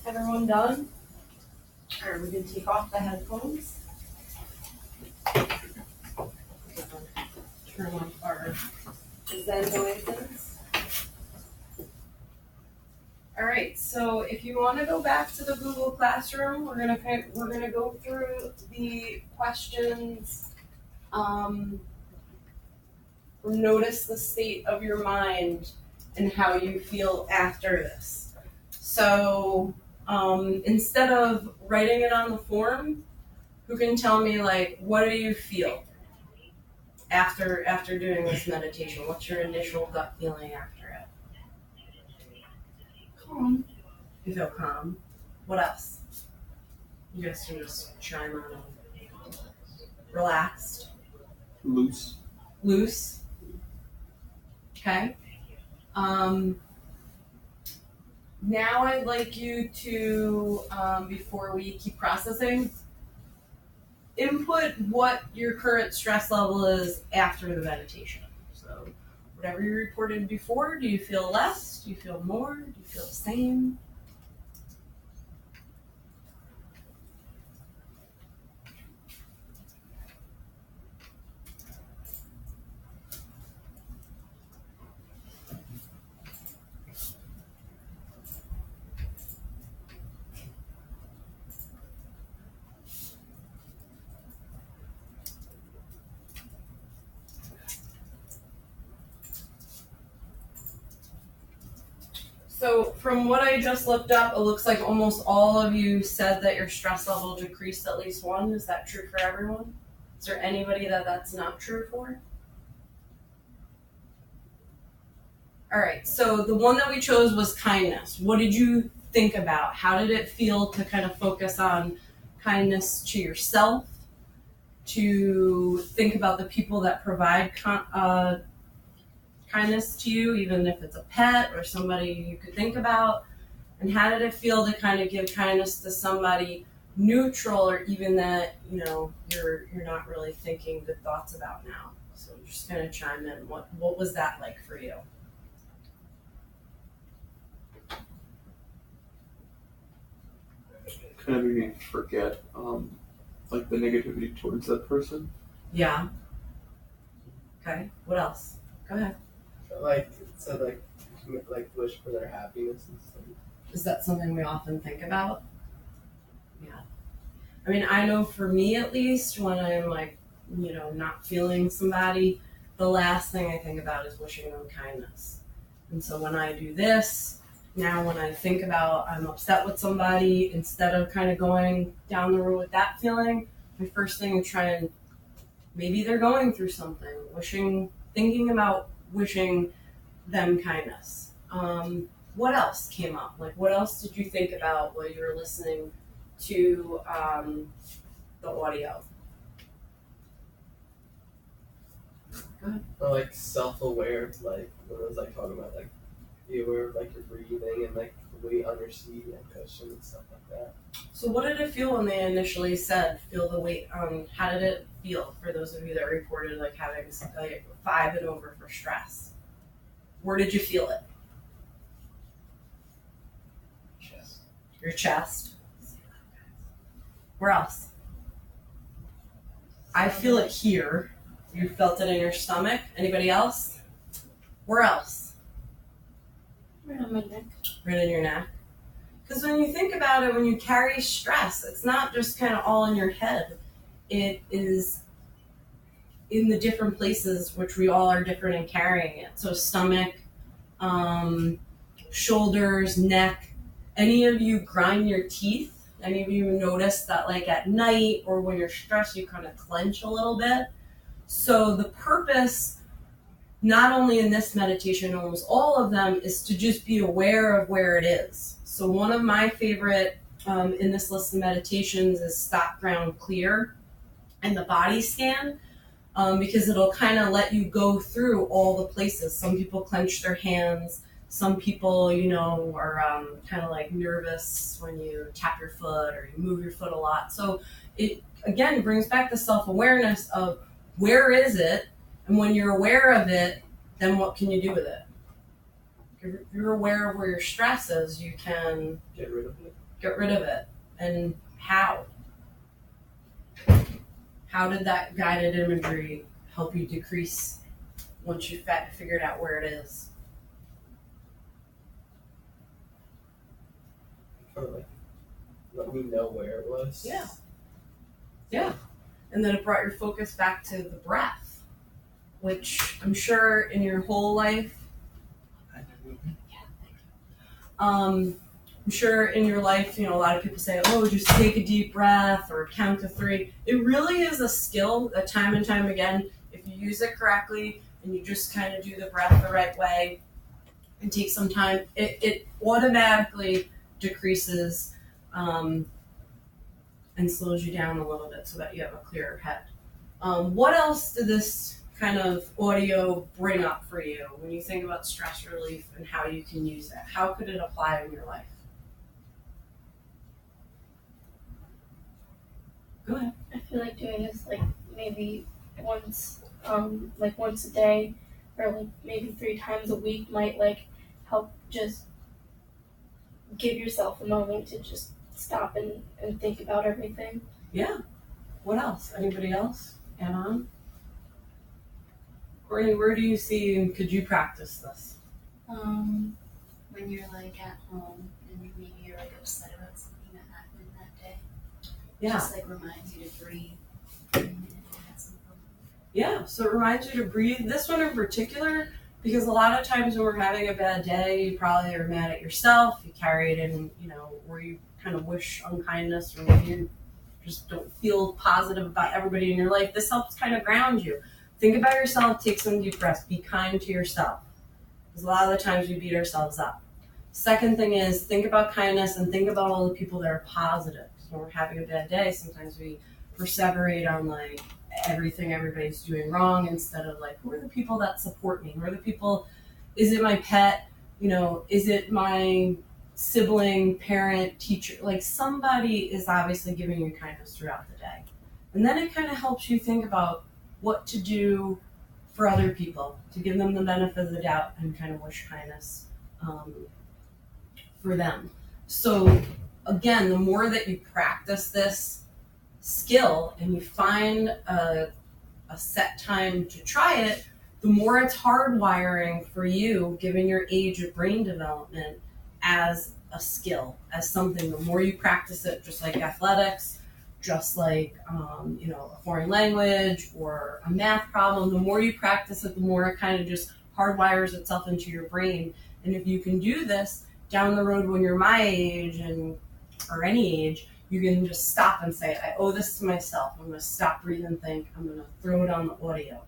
Everyone done? Alright, we can take off the headphones. Turn off our Zen noises. Alright, so if you want to go back to the Google Classroom, we're gonna go through the questions. Notice the state of your mind and how you feel after this. So instead of writing it on the form, who can tell me, like, what do you feel after doing this meditation? What's your initial gut feeling after it? Calm. You feel calm. What else? You guys can just chime on in. Relaxed. Loose. Loose. Okay. Now I'd like you to, before we keep processing, input what your current stress level is after the meditation. So whatever you reported before, do you feel less? Do you feel more? Do you feel the same? So from what I just looked up, it looks like almost all of you said that your stress level decreased at least one. Is that true for everyone? Is there anybody that that's not true for? All right, so the one that we chose was kindness. What did you think about? How did it feel to kind of focus on kindness to yourself, to think about the people that provide kindness to you, even if it's a pet or somebody you could think about? And how did it feel to kind of give kindness to somebody neutral, or even that, you know, you're not really thinking good thoughts about now? So I'm just gonna chime in. What was that like for you? Kind of made me forget, like the negativity towards that person. Yeah. Okay. What else? Go ahead. Like it said, like wish for their happiness and stuff. Is that something we often think about? Yeah. I mean, I know for me at least, when I'm like, you know, not feeling somebody, the last thing I think about is wishing them kindness. And so when I do this, now when I think about I'm upset with somebody, instead of kind of going down the road with that feeling, my first thing is trying, maybe they're going through something, thinking about wishing them kindness. What else came up? Like, what else did you think about while you were listening to the audio? Go ahead. Or like self-aware, like when it was like talking about like be aware of like your breathing and like the weight on your seat and cushion and stuff like that. So what did it feel when they initially said feel the weight? How did it feel for those of you that reported like having like 5 and over for stress? Where did you feel it? Chest. Your chest. Where else? I feel it here. You felt it in your stomach. Anybody else? Where else? Right on my neck. Right in your neck. Because when you think about it, when you carry stress, it's not just kind of all in your head. It is in the different places, which we all are different in carrying it. So stomach, shoulders, neck. Any of you grind your teeth? Any of you notice that, like, at night or when you're stressed, you kind of clench a little bit? So the purpose, not only in this meditation, almost all of them, is to just be aware of where it is. So one of my favorite in this list of meditations is Stop, Ground, Clear, and the body scan, because it'll kind of let you go through all the places. Some people clench their hands. Some people, you know, are kind of like nervous when you tap your foot or you move your foot a lot. So it, again, brings back the self-awareness of where is it, and when you're aware of it, then what can you do with it? If you're aware of where your stress is, you can Get rid of it. get rid of it, and how? How did that guided imagery help you decrease once you figured out where it is? Or like, let me know where it was. Yeah. Yeah. And then it brought your focus back to the breath, which I'm sure in your whole life, I'm sure in your life, a lot of people say, oh, just take a deep breath or count to 3. It really is a skill that time and time again, if you use it correctly and you just kind of do the breath the right way and take some time, it automatically decreases and slows you down a little bit so that you have a clearer head. What else did this kind of audio bring up for you when you think about stress relief and how you can use it? How could it apply in your life? Go ahead. I feel like doing this like maybe once a day, or like maybe 3 times a week might like help just give yourself a moment to just stop and think about everything. Yeah. What else? Anybody else? Add on? Courtney, where do you see, could you practice this? When you're like at home and maybe you're like upset about something that happened that day. Yeah. Just like reminds you to breathe. And have some fun. Yeah, so it reminds you to breathe. This one in particular, because a lot of times when we're having a bad day, you probably are mad at yourself. You carry it in, where you kind of wish unkindness, or maybe you just don't feel positive about everybody in your life. This helps kind of ground you. Think about yourself, take some deep breaths, be kind to yourself. Because a lot of the times we beat ourselves up. Second thing is, think about kindness and think about all the people that are positive. Because when we're having a bad day, sometimes we perseverate on like everything everybody's doing wrong instead of like, who are the people that support me? Who are the people, is it my pet? Is it my sibling, parent, teacher? Like somebody is obviously giving you kindness throughout the day. And then it kind of helps you think about what to do for other people, to give them the benefit of the doubt and kind of wish kindness for them. So again, the more that you practice this skill and you find a set time to try it, the more it's hardwiring for you, given your age of brain development, as a skill, as something. The more you practice it, just like athletics, just like a foreign language or a math problem, the more you practice it, the more it kind of just hardwires itself into your brain. And if you can do this down the road when you're my age or any age, you can just stop and say, I owe this to myself. I'm going to stop, breathe, and think. I'm going to throw it on the audio.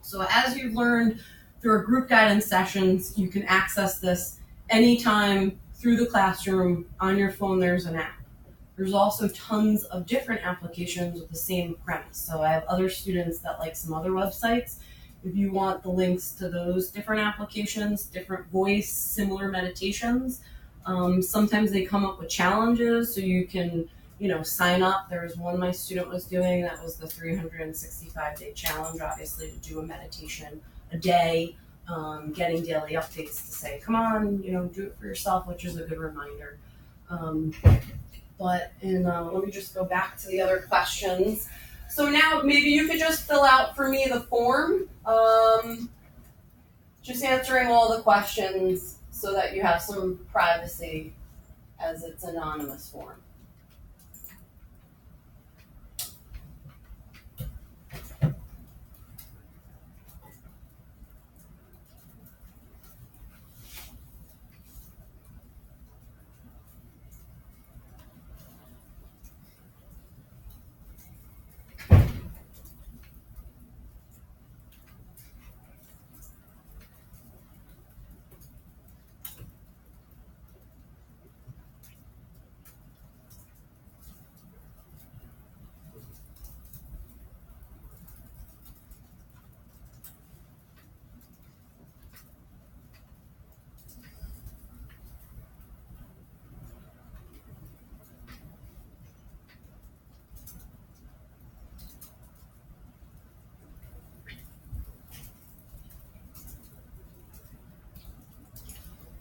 So as you've learned through our group guidance sessions, you can access this anytime through the classroom. On your phone, there's an app. There's also tons of different applications with the same premise. So I have other students that like some other websites. If you want the links to those different applications, different voice, similar meditations, sometimes they come up with challenges so you can, sign up. There was one my student was doing that was the 365-day challenge, obviously, to do a meditation a day, getting daily updates to say, come on, do it for yourself, which is a good reminder. Let me just go back to the other questions. So now maybe you could just fill out for me the form, just answering all the questions so that you have some privacy as it's anonymous form.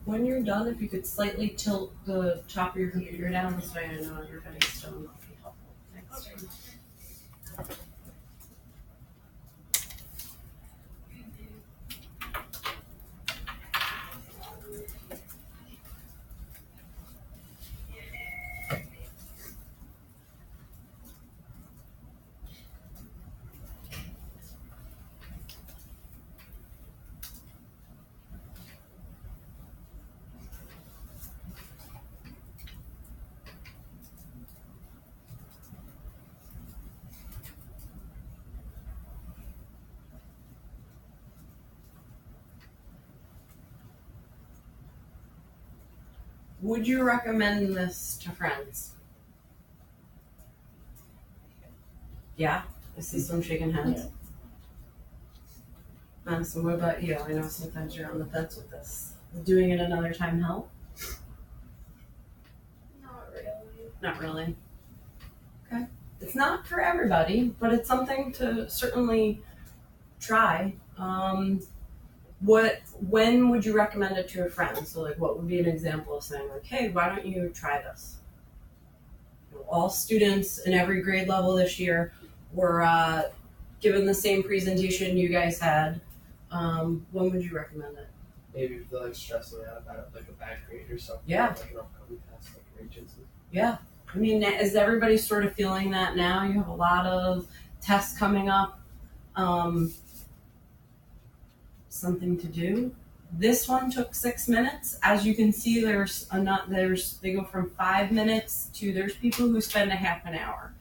When you're done, if you could slightly tilt the top of your computer down, this way I know everybody's still in, that would be helpful. Thanks. Would you recommend this to friends? Yeah, I see some shaking heads. Yeah. Madison, what about you? I know sometimes you're on the fence with this. Does doing it another time help? Not really. Not really. Okay. It's not for everybody, but it's something to certainly try. When would you recommend it to a friend? So like what would be an example of saying like, hey, why don't you try this? All students in every grade level this year were given the same presentation you guys had. When would you recommend it? Maybe if they're like stressing out about like a bad grade or something. Yeah. Like an upcoming test, like Regents. Yeah. I mean, is everybody sort of feeling that now? You have a lot of tests coming up. Something to do. This one took 6 minutes. As you can see, they go from 5 minutes to there's people who spend a half an hour.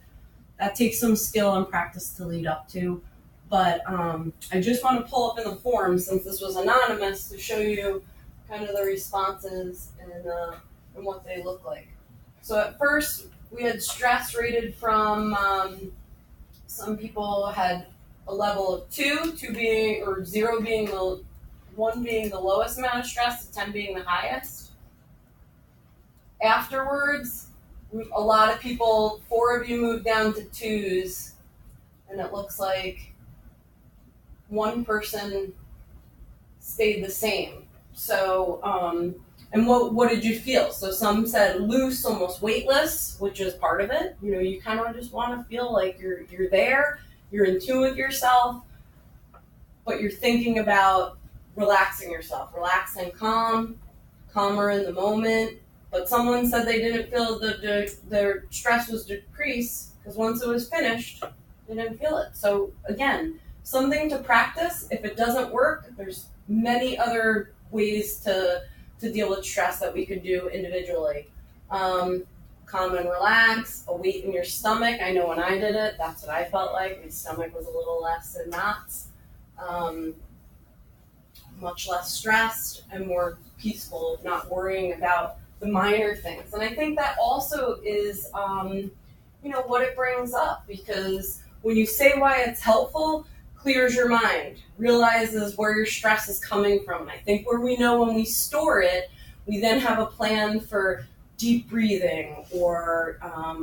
That takes some skill and practice to lead up to. But I just want to pull up in the form, since this was anonymous, to show you kind of the responses and what they look like. So at first, we had stress rated from, some people had a level of 2 being, or 0 being 1 being the lowest amount of stress, 10 being the highest. Afterwards, a lot of people, 4 of you moved down to 2s, and it looks like 1 person stayed the same. So, and what did you feel? So some said loose, almost weightless, which is part of it. You know, you kind of just want to feel like you're there, you're in tune with yourself, but you're thinking about relaxing yourself, relaxing, calmer in the moment. But someone said they didn't feel their stress was decreased because once it was finished, they didn't feel it. So again, something to practice. If it doesn't work, there's many other ways to deal with stress that we could do individually. Calm and relax, a weight in your stomach. I know when I did it, that's what I felt like. My stomach was a little less in knots. Much less stressed and more peaceful, not worrying about the minor things. And I think that also is, what it brings up, because when you say why it's helpful, clears your mind, realizes where your stress is coming from. And I think where we know when we store it, we then have a plan for deep breathing or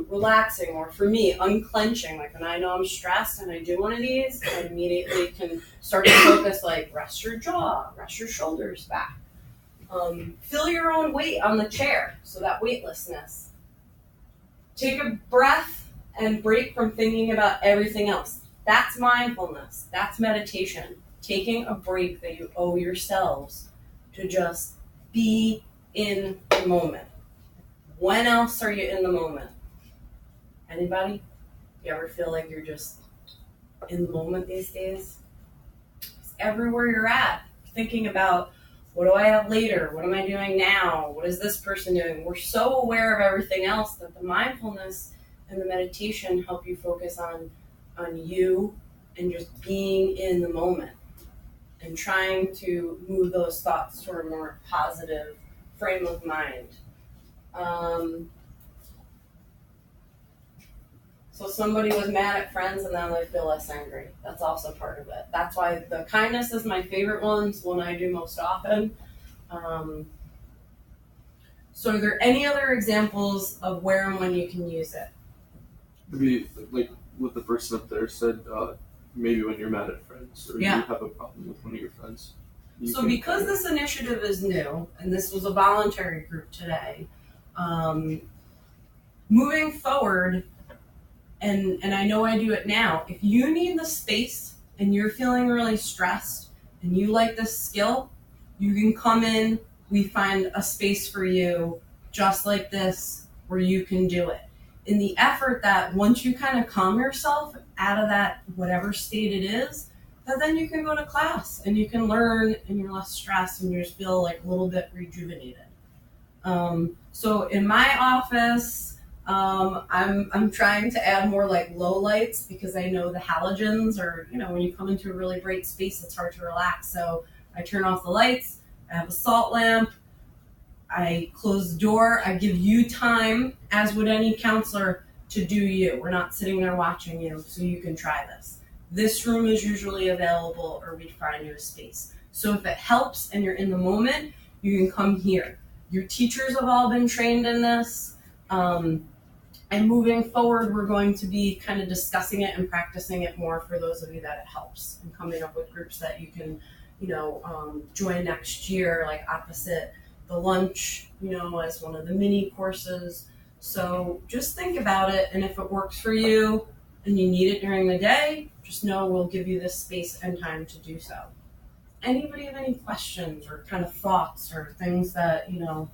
relaxing, or for me, unclenching. Like when I know I'm stressed and I do one of these, I immediately can start to focus, like rest your jaw, rest your shoulders back. Feel your own weight on the chair, so that weightlessness. Take a breath and break from thinking about everything else. That's mindfulness. That's meditation. Taking a break that you owe yourselves to just be in the moment. When else are you in the moment? Anybody? You ever feel like you're just in the moment these days? It's everywhere you're at, thinking about, what do I have later? What am I doing now? What is this person doing? We're so aware of everything else that the mindfulness and the meditation help you focus on you and just being in the moment and trying to move those thoughts to a more positive frame of mind. So somebody was mad at friends and now they feel less angry. That's also part of it. That's why the kindness is my favorite one. It's one I do most often. So are there any other examples of where and when you can use it? Maybe like what the person up there said, maybe when you're mad at friends or Yeah. you have a problem with one of your friends. So because this initiative is new, and this was a voluntary group today, moving forward, and I know I do it now, if you need the space and you're feeling really stressed and you like this skill, you can come in, we find a space for you just like this where you can do it. In the effort that once you kind of calm yourself out of that whatever state it is, that then you can go to class and you can learn and you're less stressed and you just feel like a little bit rejuvenated. So in my office, I'm trying to add more like low lights because I know the halogens are, when you come into a really bright space, it's hard to relax. So I turn off the lights, I have a salt lamp, I close the door, I give you time, as would any counselor, to do you. We're not sitting there watching you, so you can try this. This room is usually available, or we find you a space. So if it helps and you're in the moment, you can come here. Your teachers have all been trained in this. And moving forward, we're going to be kind of discussing it and practicing it more for those of you that it helps, and coming up with groups that you can, join next year, like opposite the lunch, as one of the mini courses. So just think about it, and if it works for you and you need it during the day, just know we'll give you this space and time to do so. Anybody have any questions or kind of thoughts or things that, you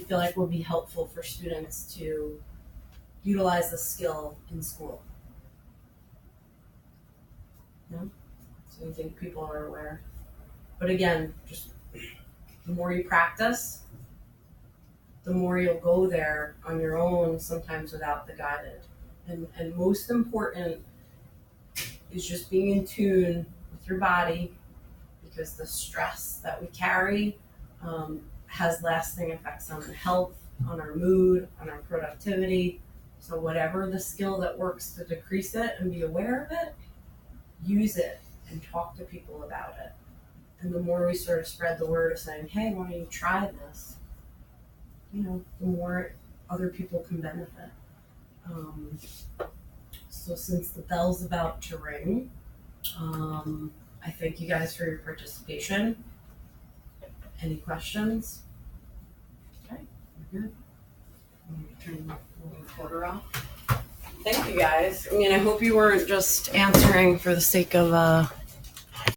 feel like would be helpful for students to utilize the skill in school? No? So you think people are aware? But again, just the more you practice, the more you'll go there on your own, sometimes without the guided. And most important is just being in tune with your body, because the stress that we carry has lasting effects on our health, on our mood, on our productivity. So whatever the skill that works to decrease it and be aware of it, use it and talk to people about it. And the more we sort of spread the word of saying, hey, why don't you try this? The more other people can benefit. So since the bell's about to ring, I thank you guys for your participation. Any questions? Okay, we're good. I'm going to turn the recorder off. Thank you guys. I hope you weren't just answering for the sake of